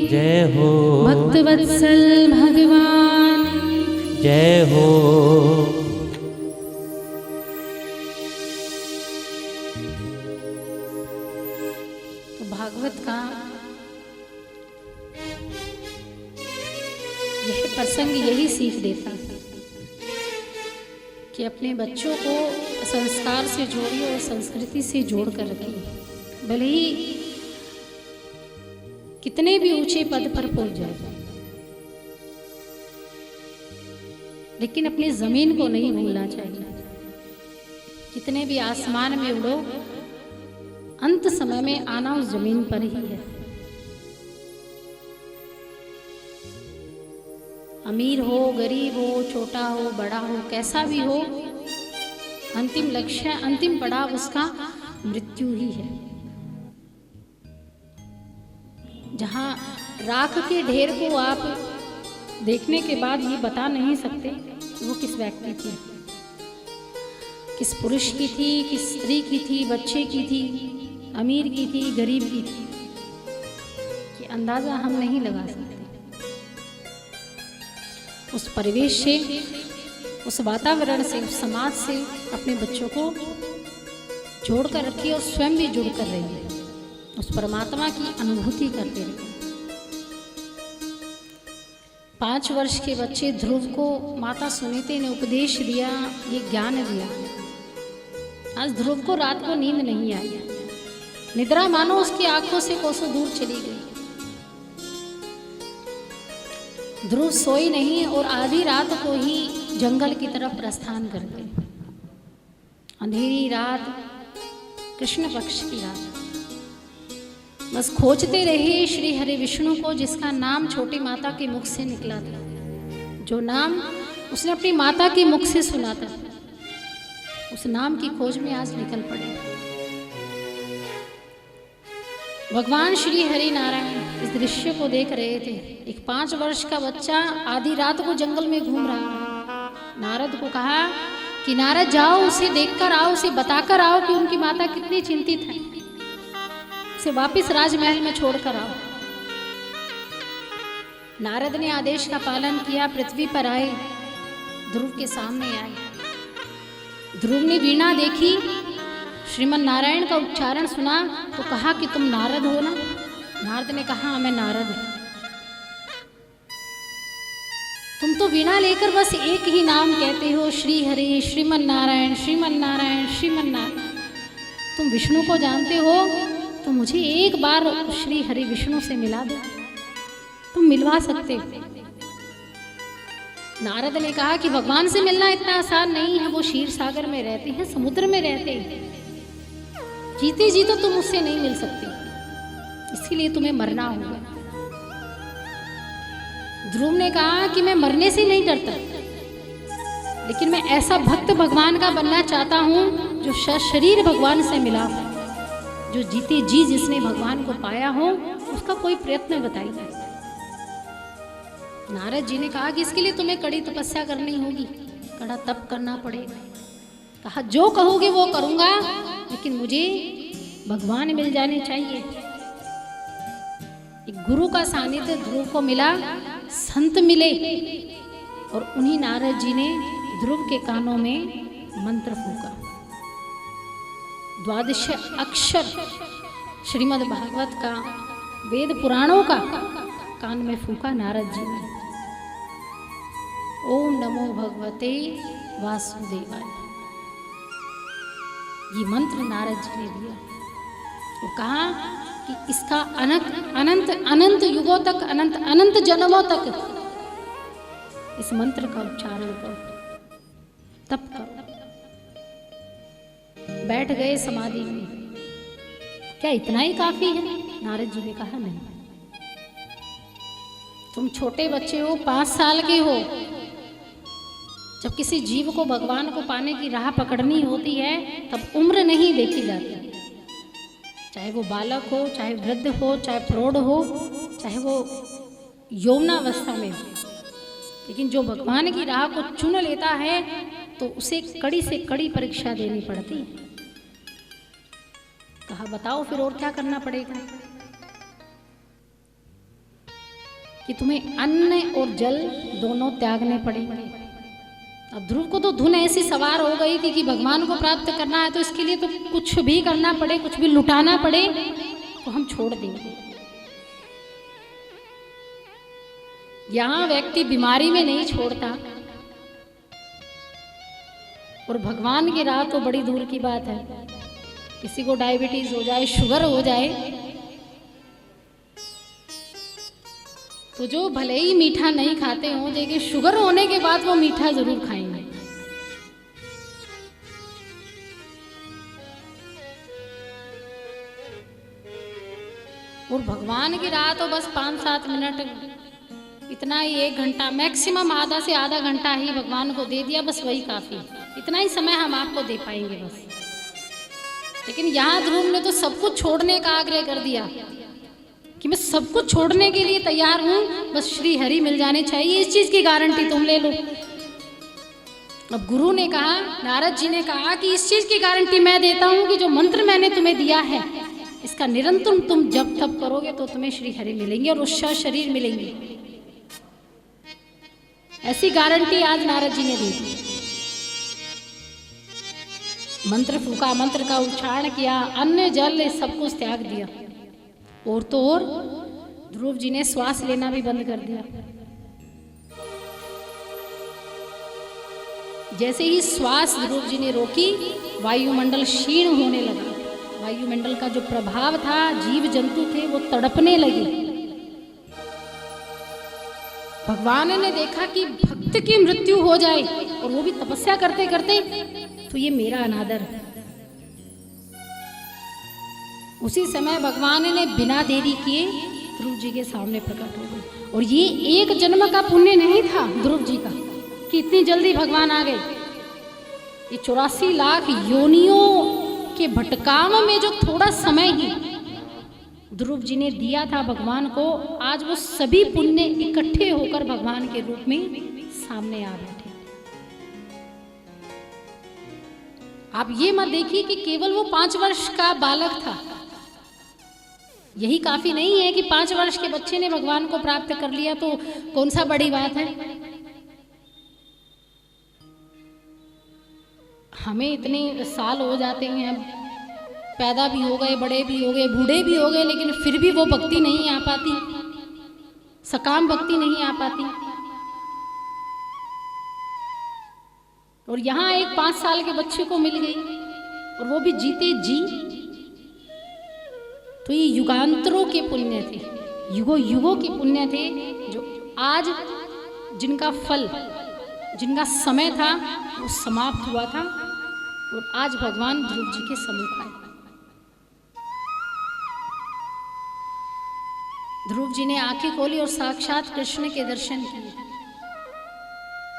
जय हो। भक्तवत्सल भगवान जय हो। तो भागवत का यह प्रसंग यही सीख देता कि अपने बच्चों को संस्कार से जोड़िए और संस्कृति से जोड़ कर रखिए। भले ही कितने भी ऊंचे पद पर पहुंच जाए, लेकिन अपनी जमीन को नहीं भूलना चाहिए। कितने भी आसमान में उड़ो, अंत समय में आना उस जमीन पर ही है। अमीर हो, गरीब हो, छोटा हो, बड़ा हो, कैसा भी हो, अंतिम लक्ष्य, अंतिम पड़ाव उसका मृत्यु ही है। जहां राख के ढेर को आप देखने के बाद ये बता नहीं सकते वो किस व्यक्ति की, किस पुरुष की थी, किस स्त्री की थी, बच्चे की थी, अमीर की थी, गरीब की थी, कि अंदाजा हम नहीं लगा सकते। उस परिवेश से, उस वातावरण से, उस समाज से अपने बच्चों को जोड़ कर रखिए और स्वयं भी जुड़ कर रहिए, उस परमात्मा की अनुभूति करते रहिए। 5 वर्ष के बच्चे ध्रुव को माता सुनीति ने उपदेश दिया, ये ज्ञान दिया। आज ध्रुव को रात को नींद नहीं आई, निद्रा मानो उसकी आंखों से कोसों दूर चली गई। ध्रुव सोई नहीं और आधी रात को ही जंगल की तरफ प्रस्थान कर गए। अंधेरी रात, कृष्ण पक्ष की रात, बस खोजते रहे श्री हरि विष्णु को, जिसका नाम छोटी माता के मुख से निकला था, जो नाम उसने अपनी माता के मुख से सुना था। उस नाम की खोज में आज निकल पड़े। भगवान श्री हरि नारायण इस दृश्य को देख रहे थे। एक 5 वर्ष का बच्चा आधी रात को जंगल में घूम रहा है। नारद को कहा कि नारद जाओ, उसे देखकर आओ, उसे बताकर आओ कि उनकी माता कितनी चिंतित है, उसे वापस राजमहल में छोड़कर आओ। नारद ने आदेश का पालन किया, पृथ्वी पर आए, ध्रुव के सामने आए। ध्रुव ने वीणा देखी, श्रीमन नारायण का उच्चारण सुना तो कहा कि तुम नारद हो ना? नारद ने कहा मैं नारद हूं। तुम तो वीणा लेकर बस एक ही नाम कहते हो, श्री हरि, श्रीमन नारायण, श्रीमन नारायण, श्रीमन नारायण। तुम विष्णु को जानते हो तो मुझे एक बार श्री हरि विष्णु से मिला दो, तुम मिलवा सकते हो। नारद ने कहा कि भगवान से मिलना इतना आसान नहीं है, वो क्षीर सागर में रहते हैं, समुद्र में रहते हैं, जीते जी तो तुम उससे नहीं मिल सकते, इसीलिए तुम्हें मरना होगा। ध्रुव ने कहा कि मैं मरने से नहीं डरता, लेकिन मैं ऐसा भक्त भगवान का बनना चाहता हूं जो शरीर भगवान से मिला हो, जो जीते जी जिसने भगवान को पाया हो उसका कोई प्रयत्न बताइए। नारद जी ने कहा कि इसके लिए तुम्हें कड़ी तपस्या करनी होगी, कड़ा तप करना पड़ेगा। कहा जो कहोगे वो करूंगा, लेकिन मुझे भगवान मिल जाने चाहिए। एक गुरु का सानिध्य ध्रुव को मिला, संत मिले, और उन्हीं नारद जी ने ध्रुव के कानों में मंत्र फूंका। 12 अक्षर श्रीमद् भागवत का, वेद पुराणों का कान में फूंका नारद जी ने। ओम नमो भगवते वासुदेवाय, ये मंत्र नारद जी ने दिया। वो कहा कि इसका अनंत अनंत युगों तक, अनंत अनंत जन्मों तक इस मंत्र का उच्चारण करो, तप करो। बैठ गए समाधि में। क्या इतना ही काफी है? नारद जी ने कहा नहीं, तुम छोटे बच्चे हो, 5 साल के हो। जब किसी जीव को भगवान को पाने की राह पकड़नी होती है तब उम्र नहीं देखी जाती, चाहे वो बालक हो, चाहे वृद्ध हो, चाहे प्रौढ़ हो, चाहे वो यौवनावस्था में हो। लेकिन जो भगवान की राह को चुन लेता है तो उसे कड़ी से कड़ी परीक्षा देनी पड़ती है। कहा बताओ फिर और क्या करना पड़ेगा? कि तुम्हें अन्न और जल दोनों त्यागने पड़ेंगे। अब ध्रुव को तो धुन ऐसी सवार हो गई थी कि भगवान को प्राप्त करना है तो इसके लिए तो कुछ भी करना पड़े, कुछ भी लुटाना पड़े तो हम छोड़ देंगे। यहां व्यक्ति बीमारी में नहीं छोड़ता, और भगवान की राह तो बड़ी दूर की बात है। किसी को डायबिटीज हो जाए, शुगर हो जाए, तो जो भले ही मीठा नहीं खाते हो, लेकिन शुगर होने के बाद वो मीठा जरूर खाएंगे। और भगवान की राह तो बस 5-7 मिनट, इतना ही, 1 घंटा, मैक्सिमम आधा से आधा घंटा ही भगवान को दे दिया, बस वही काफी। इतना ही समय हम आपको दे पाएंगे बस। लेकिन यहाँ ध्रुव ने तो सब कुछ छोड़ने का आग्रह कर दिया कि मैं सब कुछ छोड़ने के लिए तैयार हूं, बस श्री हरि मिल जाने चाहिए, इस चीज की गारंटी तुम ले लो। अब गुरु ने कहा, नारद जी ने कहा कि इस चीज की गारंटी मैं देता हूं कि जो मंत्र मैंने तुम्हें दिया है इसका निरंतर तुम जप तप करोगे तो तुम्हें श्री हरि मिलेंगे और उस शरीर मिलेंगे। ऐसी गारंटी आज नारद जी ने दी। मंत्र फूका, मंत्र का उच्चारण किया, अन्न जल सब कुछ त्याग दिया। और तो और ध्रुव जी ने श्वास लेना भी बंद कर दिया। जैसे ही श्वास ध्रुव जी ने रोकी, वायुमंडल क्षीण होने लगा। वायुमंडल का जो प्रभाव था, जीव जंतु थे वो तड़पने लगे। भगवान ने देखा कि भक्त की मृत्यु हो जाए और वो भी तपस्या करते करते, तो ये मेरा अनादर है। उसी समय भगवान ने बिना देरी किए ध्रुव जी के सामने प्रकट हो गए। और ये एक जन्म का पुण्य नहीं था ध्रुव जी का कि इतनी जल्दी भगवान आ गए। ये 84 लाख योनियों के भटकाव में जो थोड़ा समय ही ध्रुव जी ने दिया था भगवान को, आज वो सभी पुण्य इकट्ठे होकर भगवान के रूप में सामने आ बैठे। आप ये मत देखिए कि केवल वो 5 वर्ष का बालक था। यही काफी नहीं है कि 5 वर्ष के बच्चे ने भगवान को प्राप्त कर लिया तो कौन सा बड़ी बात है। हमें इतने साल हो जाते हैं, पैदा भी हो गए, बड़े भी हो गए, बूढ़े भी हो गए, लेकिन फिर भी वो भक्ति नहीं आ पाती, सकाम भक्ति नहीं आ पाती। और यहाँ एक 5 साल के बच्चे को मिल गई और वो भी जीते जी। तो ये युगांतरों के पुण्य थे, युगों युगों के पुण्य थे, जो आज जिनका फल, जिनका समय था वो समाप्त हुआ था और आज भगवान ध्रुव जी के सम्मुख आए। ध्रुव जी ने आंखें खोली और साक्षात कृष्ण के दर्शन किए।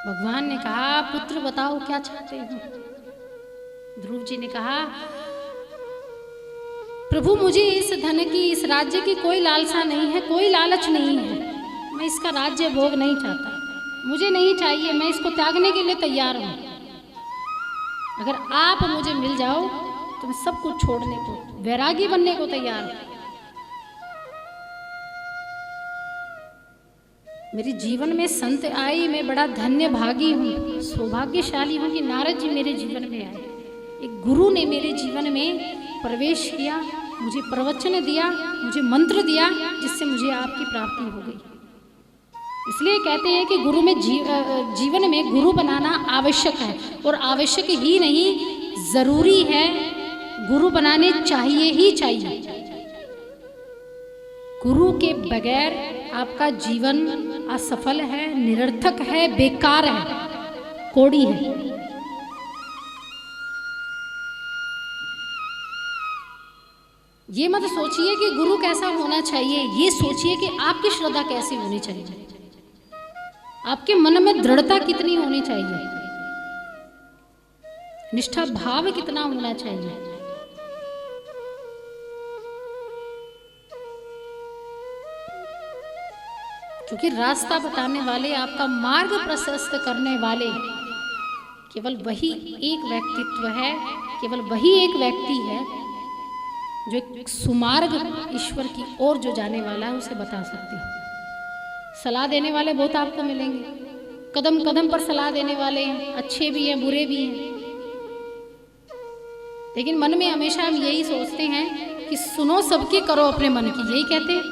भगवान ने कहा, पुत्र बताओ क्या चाहते हो। ध्रुव जी ने कहा, प्रभु मुझे इस धन की, इस राज्य की कोई लालसा नहीं है, कोई लालच नहीं है। मैं इसका राज्य भोग नहीं चाहता, मुझे नहीं चाहिए, मैं इसको त्यागने के लिए तैयार हूं। अगर आप मुझे मिल जाओ तो मैं सब कुछ छोड़ने को, वैरागी बनने को तैयार हूं। मेरे जीवन में संत आए, मैं बड़ा धन्य भागी हूँ, सौभाग्यशाली हूँ कि नारद जी मेरे जीवन में आए। एक गुरु ने मेरे जीवन में प्रवेश किया, मुझे प्रवचन दिया, मुझे मंत्र दिया, जिससे मुझे आपकी प्राप्ति हो गई। इसलिए कहते हैं कि गुरु में जीवन में गुरु बनाना आवश्यक है, और आवश्यक ही नहीं, जरूरी है। गुरु बनाने चाहिए ही चाहिए। गुरु के बगैर आपका जीवन असफल है, निरर्थक है, बेकार है, कोड़ी है। ये मत सोचिए कि गुरु कैसा होना चाहिए, ये सोचिए कि आपकी श्रद्धा कैसी होनी चाहिए, आपके मन में दृढ़ता कितनी होनी चाहिए, निष्ठा भाव कितना होना चाहिए। क्योंकि रास्ता बताने वाले, आपका मार्ग प्रशस्त करने वाले केवल वही एक व्यक्तित्व है, केवल वही एक व्यक्ति है जो एक सुमार्ग ईश्वर की ओर जो जाने वाला है उसे बता सकते हैं। सलाह देने वाले बहुत आपको मिलेंगे, कदम कदम पर सलाह देने वाले हैं, अच्छे भी हैं बुरे भी हैं। लेकिन मन में हमेशा हम यही सोचते हैं कि सुनो सबकी, करो अपने मन की। यही कहते हैं,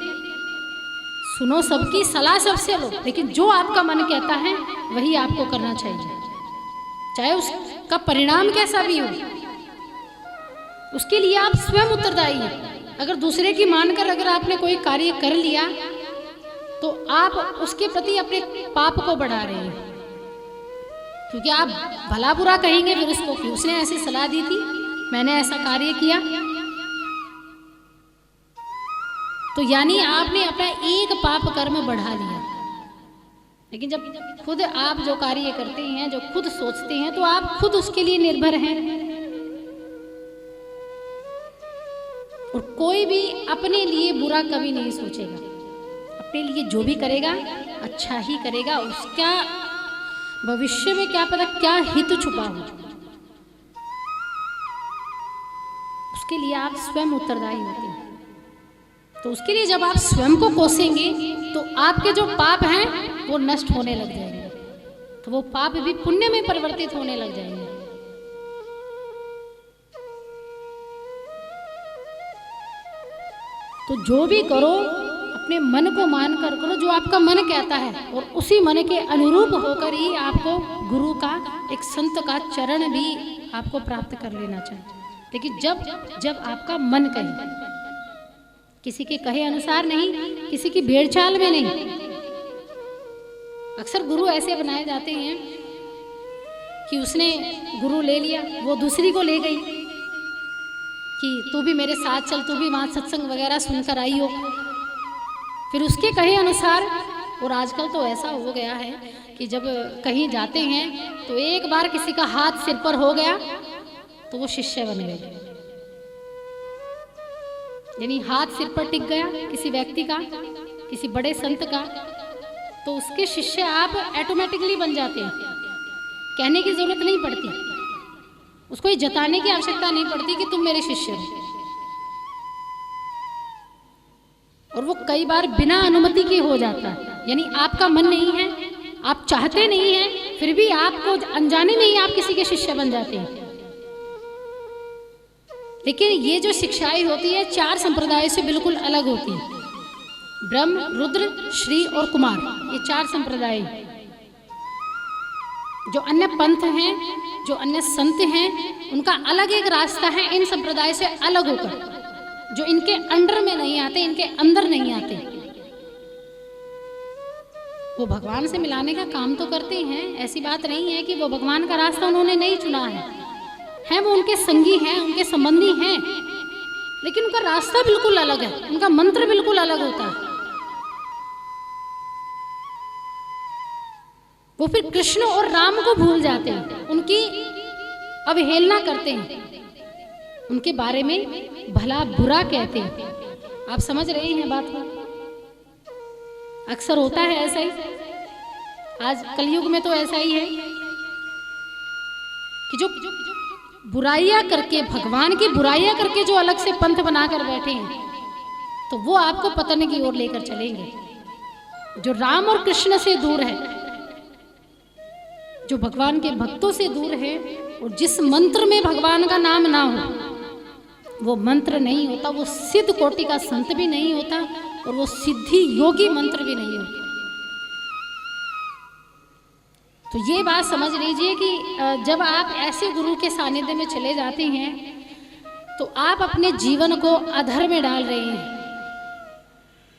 सुनो सबकी, सलाह सबसे लो, लेकिन जो आपका मन कहता है वही आपको करना चाहिए, चाहे उसका परिणाम कैसा भी हो। उसके लिए आप स्वयं उत्तरदायी हैं। अगर दूसरे की मानकर अगर आपने कोई कार्य कर लिया तो आप उसके प्रति अपने पाप को बढ़ा रहे हैं, क्योंकि आप भला बुरा कहेंगे फिर उसको कि उसने ऐसी सलाह दी थी, मैंने ऐसा कार्य किया। तो यानी आपने अपना एक पाप कर्म बढ़ा लिया। लेकिन जब खुद आप जो कार्य करते हैं, जो खुद सोचते हैं, तो आप खुद उसके लिए निर्भर हैं। और कोई भी अपने लिए बुरा कभी नहीं सोचेगा। अपने लिए जो भी करेगा अच्छा ही करेगा। उसका भविष्य में क्या पता क्या हित छुपा हो, उसके लिए आप स्वयं उत्तरदायी होते हैं। तो उसके लिए जब आप स्वयं को कोसेंगे तो आपके जो पाप हैं वो नष्ट होने लग जाएंगे, तो वो पाप भी पुण्य में परिवर्तित होने लग जाएंगे। तो जो भी करो अपने मन को मानकर करो, जो आपका मन कहता है, और उसी मन के अनुरूप होकर ही आपको गुरु का, एक संत का चरण भी आपको प्राप्त कर लेना चाहिए। लेकिन जब आपका मन कहे, किसी के कहे अनुसार नहीं, किसी की भेड़चाल में नहीं। अक्सर गुरु ऐसे बनाए जाते हैं कि उसने गुरु ले लिया, वो दूसरी को ले गई कि तू भी मेरे साथ चल, तू भी वहाँ सत्संग वगैरह सुनकर आई हो, फिर उसके कहे अनुसार। और आजकल तो ऐसा हो गया है कि जब कहीं जाते हैं तो एक बार किसी का हाथ सिर पर हो गया तो वो शिष्य बन गए। यानी हाथ सिर पर टिक गया किसी व्यक्ति का, किसी बड़े संत का, तो उसके शिष्य आप ऑटोमेटिकली बन जाते हैं। कहने की जरूरत नहीं पड़ती, उसको ये जताने की आवश्यकता नहीं पड़ती कि तुम मेरे शिष्य हो। और वो कई बार बिना अनुमति के हो जाता है। यानी आपका मन नहीं है, आप चाहते नहीं हैं, फिर भी आपको अनजाने में ही आप किसी के शिष्य बन जाते हैं। लेकिन ये जो शिक्षाएं होती है 4 संप्रदाय से बिल्कुल अलग होती है। ब्रह्म, रुद्र, श्री और कुमार, ये 4 संप्रदाय। जो अन्य पंथ हैं, जो अन्य संत हैं, उनका अलग एक रास्ता है इन संप्रदाय से अलग होकर, जो इनके अंडर में नहीं आते, इनके अंदर नहीं आते। वो भगवान से मिलाने का काम तो करते हैं, ऐसी बात नहीं है कि वो भगवान का रास्ता उन्होंने नहीं चुना है वो उनके संगी हैं, उनके संबंधी हैं, लेकिन उनका रास्ता बिल्कुल अलग है, उनका मंत्र बिल्कुल अलग होता है। वो फिर कृष्ण और राम को भूल जाते हैं, उनकी अवहेलना करते हैं, उनके बारे में भला बुरा कहते हैं। आप समझ रहे हैं बात को? अक्सर होता है ऐसा ही, आज कलयुग में तो ऐसा ही है कि जो बुराइयां करके, भगवान की बुराइयां करके जो अलग से पंथ बनाकर बैठे हैं, तो वो आपको पतन की ओर लेकर चलेंगे। जो राम और कृष्ण से दूर है, जो भगवान के भक्तों से दूर है, और जिस मंत्र में भगवान का नाम ना हो, वो मंत्र नहीं होता, वो सिद्ध कोटि का संत भी नहीं होता, और वो सिद्धि योगी मंत्र भी नहीं होता। तो ये बात समझ लीजिए कि जब आप ऐसे गुरु के सानिध्य में चले जाते हैं तो आप अपने जीवन को अधर में डाल रहे हैं।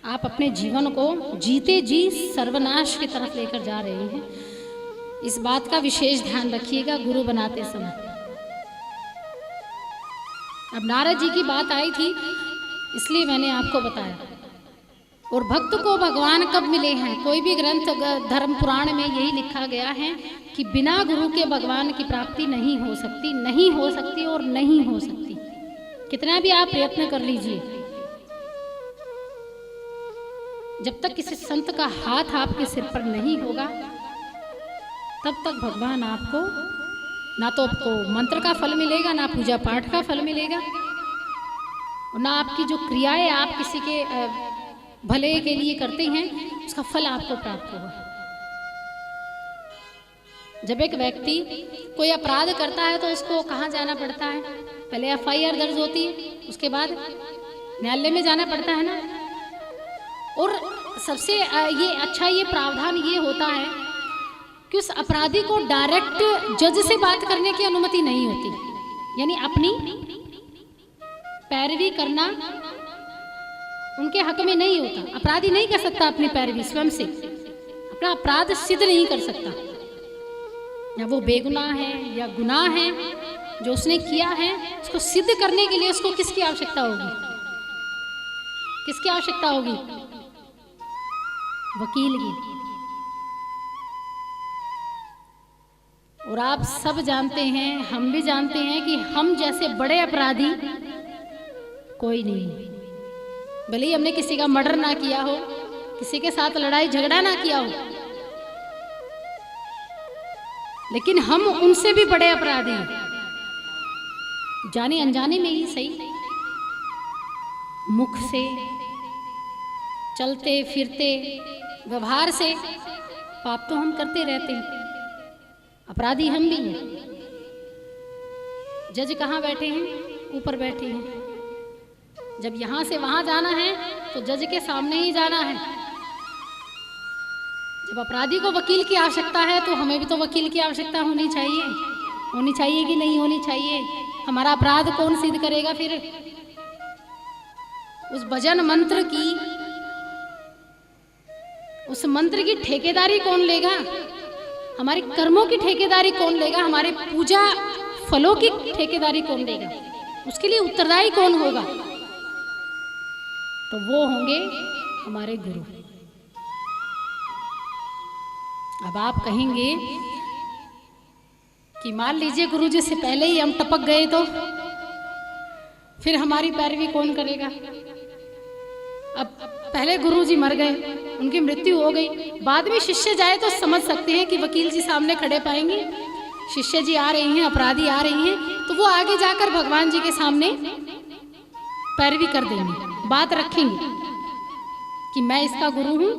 आप अपने जीवन को जीते जी सर्वनाश की तरफ लेकर जा रहे हैं। इस बात का विशेष ध्यान रखिएगा गुरु बनाते समय। अब नारद जी की बात आई थी इसलिए मैंने आपको बताया। और भक्त को भगवान कब मिले हैं? कोई भी ग्रंथ, धर्म पुराण में यही लिखा गया है कि बिना गुरु के भगवान की प्राप्ति नहीं हो सकती, नहीं हो सकती और नहीं हो सकती। कितना भी आप प्रयत्न कर लीजिए, जब तक किसी संत का हाथ आपके सिर पर नहीं होगा तब तक भगवान आपको, ना तो आपको मंत्र का फल मिलेगा, ना पूजा पाठ का फल मिलेगा, और ना आपकी जो क्रियाएं आप किसी के भले के लिए करते हैं उसका फल आपको प्राप्त होगा। जब एक व्यक्ति कोई अपराध करता है तो उसको कहाँ जाना पड़ता है? पहले FIR दर्ज होती है, उसके बाद न्यायालय में जाना पड़ता है ना। और सबसे ये प्रावधान ये होता है कि उस अपराधी को डायरेक्ट जज से बात करने की अनुमति नहीं होती, यानी अपनी पैरवी करना उनके हक में नहीं होता। अपराधी नहीं कर सकता अपनी पैरवी, स्वयं से अपना अपराध सिद्ध नहीं कर सकता, या वो बेगुनाह है या गुनाह है जो उसने किया है, उसको सिद्ध करने के लिए उसको किसकी आवश्यकता होगी? किसकी आवश्यकता होगी? वकील की। और आप सब जानते हैं, हम भी जानते हैं कि हम जैसे बड़े अपराधी कोई नहीं। भले ही हमने किसी का मर्डर ना किया हो, किसी के साथ लड़ाई झगड़ा ना किया हो, लेकिन हम उनसे भी बड़े अपराधी हैं। जाने अनजाने में ही सही, मुख से, चलते फिरते, व्यवहार से पाप तो हम करते रहते हैं, अपराधी हम भी हैं। जज कहाँ बैठे हैं? ऊपर बैठे हैं। जब यहाँ से वहाँ जाना है तो जज के सामने ही जाना है। जब अपराधी को वकील की आवश्यकता है तो हमें भी तो वकील की आवश्यकता होनी चाहिए कि नहीं होनी चाहिए? हमारा अपराध कौन सिद्ध करेगा फिर? उस भजन मंत्र की, उस मंत्र की ठेकेदारी कौन लेगा? हमारे कर्मों की ठेकेदारी कौन लेगा? हमारे पूजा फलों की ठेकेदारी कौन लेगा? उसके लिए उत्तरदायी कौन होगा? तो वो होंगे हमारे गुरु। अब आप कहेंगे कि मान लीजिए गुरु जी से पहले ही हम टपक गए तो फिर हमारी पैरवी कौन करेगा? अब पहले गुरु जी मर गए, उनकी मृत्यु हो गई, बाद में शिष्य जाए तो समझ सकते हैं कि वकील जी सामने खड़े पाएंगे, शिष्य जी आ रही हैं, अपराधी आ रही हैं, तो वो आगे जाकर भगवान जी के सामने पैरवी कर देंगे, बात रखेंगे कि मैं इसका गुरु हूं,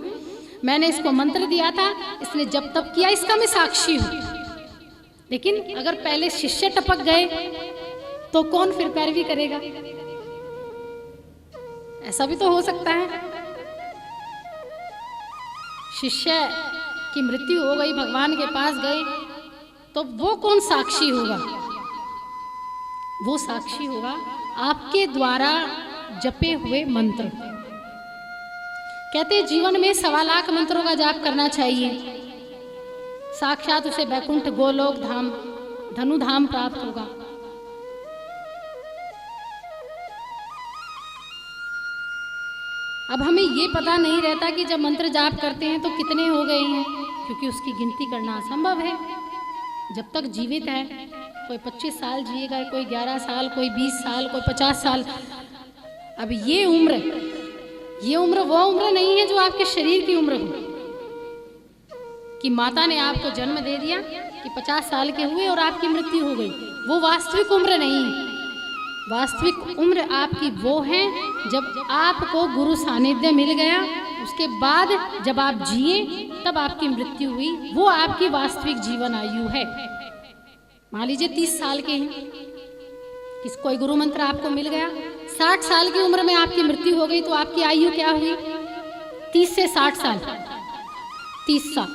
मैंने इसको मंत्र दिया था, इसने जब तब किया, इसका मैं साक्षी हूं। लेकिन अगर पहले शिष्य टपक गए तो कौन फिर पैरवी करेगा? ऐसा भी तो हो सकता है। शिष्य की मृत्यु हो गई, भगवान के पास गए, तो वो कौन साक्षी होगा? वो साक्षी होगा आपके द्वारा जपे हुए मंत्र। कहते हैं जीवन में 1.25 लाख मंत्रों का जाप करना चाहिए, साक्षात उसे वैकुंठ गोलोक धाम धनु धाम प्राप्त होगा। अब हमें ये पता नहीं रहता कि जब मंत्र जाप करते हैं तो कितने हो गए हैं, क्योंकि उसकी गिनती करना असंभव है। जब तक जीवित है, कोई 25 साल जिएगा, कोई 11 साल, कोई 20 साल, कोई 50 साल। अब ये उम्र वो उम्र नहीं है जो आपके शरीर की उम्र हो, कि माता ने आपको जन्म दे दिया कि 50 साल के हुए और आपकी मृत्यु हो गई। वो वास्तविक उम्र नहीं है। वास्तविक उम्र आपकी वो है जब आपको गुरु सानिध्य मिल गया, उसके बाद जब आप जिए तब आपकी मृत्यु हुई, वो आपकी वास्तविक जीवन आयु है। मान लीजिए 30 साल के हैं, कोई गुरु मंत्र आपको मिल गया, 60 साल की उम्र में आपकी मृत्यु हो गई, तो आपकी आयु क्या हुई? 30 से 60 साल, 30 साल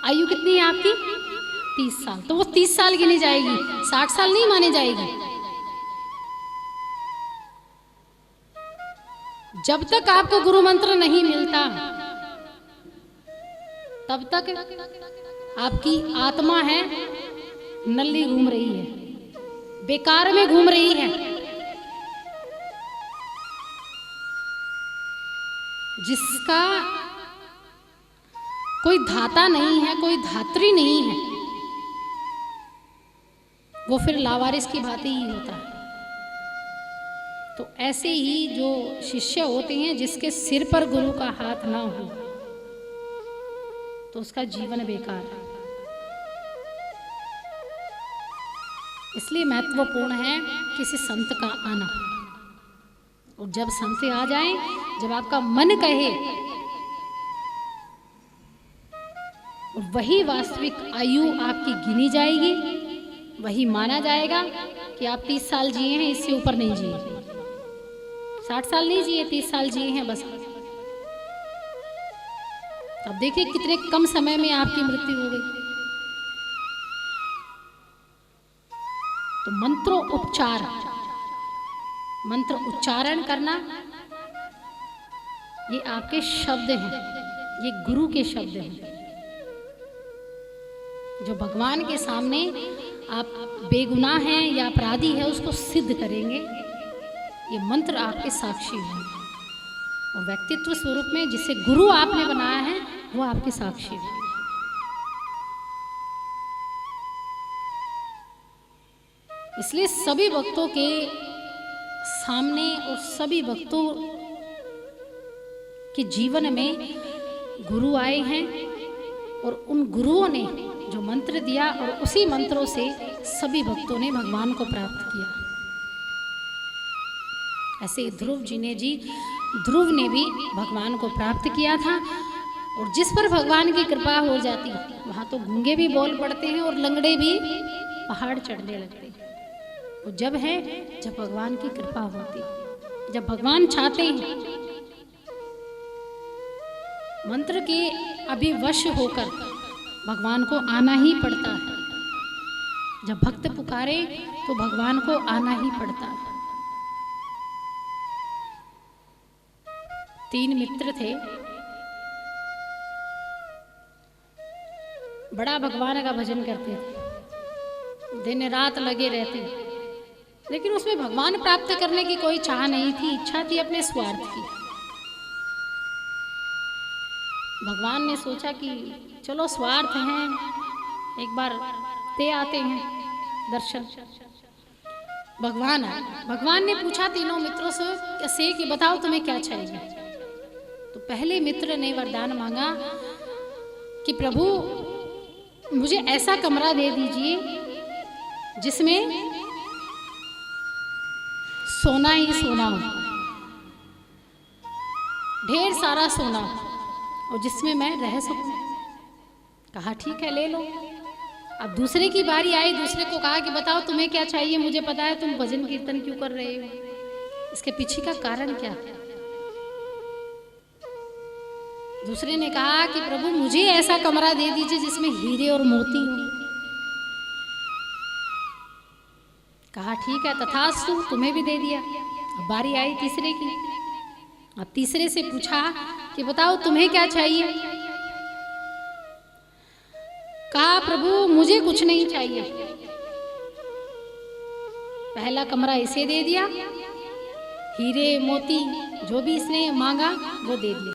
आयु कितनी है आपकी? 30 साल। तो वो 30 साल गिनी जाएगी, 60 साल नहीं माने जाएगी। जब तक आपको गुरु मंत्र नहीं मिलता तब तक आपकी आत्मा है नल्ली घूम रही है, बेकार में घूम रही है। जिसका कोई धाता नहीं है, कोई धात्री नहीं है, वो फिर लावारिस की भांति ही होता है। तो ऐसे ही जो शिष्य होते हैं जिसके सिर पर गुरु का हाथ ना हो तो उसका जीवन बेकार है। इसलिए महत्वपूर्ण है किसी संत का आना। और जब संशय आ जाए, जब आपका मन कहे, और वही वास्तविक आयु आपकी गिनी जाएगी, वही माना जाएगा कि आप 30 साल जिए हैं, इससे ऊपर नहीं जिए, 60 साल नहीं जिए, 30 साल जिए हैं बस। अब देखिए कितने कम समय में आपकी मृत्यु हो गई। तो मंत्रोपचार, मंत्र उच्चारण करना, ये आपके शब्द हैं, ये गुरु के शब्द हैं, जो भगवान के सामने आप बेगुनाह हैं या अपराधी है उसको सिद्ध करेंगे। ये मंत्र आपके साक्षी हैं, और व्यक्तित्व स्वरूप में जिसे गुरु आपने बनाया है वो आपके साक्षी हैं। इसलिए सभी भक्तों के सामने और सभी भक्तों के जीवन में गुरु आए हैं, और उन गुरुओं ने जो मंत्र दिया और उसी मंत्रों से सभी भक्तों ने भगवान को प्राप्त किया। ऐसे ध्रुव ने भी भगवान को प्राप्त किया था, और जिस पर भगवान की कृपा हो जाती वहाँ तो गूंगे भी बोल पड़ते हैं और लंगड़े भी पहाड़ चढ़ने लगते हैं। वो जब है जब भगवान की कृपा होती, जब भगवान चाहते हैं। मंत्र के अभिवश होकर भगवान को आना ही पड़ता है। जब भक्त पुकारे तो भगवान को आना ही पड़ता है। 3 मित्र थे, बड़ा भगवान का भजन करते थे, दिन रात लगे रहते, लेकिन उसमें भगवान प्राप्त करने की कोई चाह नहीं थी, इच्छा थी अपने स्वार्थ की। भगवान ने सोचा कि चलो स्वार्थ है, एक बार दे आते हैं दर्शन। भगवान आए, भगवान ने पूछा तीनों मित्रों से कि बताओ तुम्हें क्या चाहिए। तो पहले मित्र ने वरदान मांगा कि प्रभु मुझे ऐसा कमरा दे दीजिए जिसमें सोना ही सोना हो, ढेर सारा सोना हो, और जिसमें मैं रह सकूं। कहा ठीक है ले लो। अब दूसरे की बारी आई, दूसरे को कहा कि बताओ तुम्हें क्या चाहिए, मुझे पता है तुम भजन कीर्तन क्यों कर रहे हो, इसके पीछे का कारण क्या है। दूसरे ने कहा कि प्रभु मुझे ऐसा कमरा दे दीजिए जिसमें हीरे और मोती हो। कहा ठीक है तथास्तु, तुम्हें भी दे दिया। अब बारी आई तीसरे की। अब तीसरे से पूछा कि बताओ तुम्हें क्या चाहिए। कहा प्रभु मुझे कुछ नहीं चाहिए। पहला कमरा इसे दे दिया, हीरे मोती जो भी इसने मांगा वो दे दिया।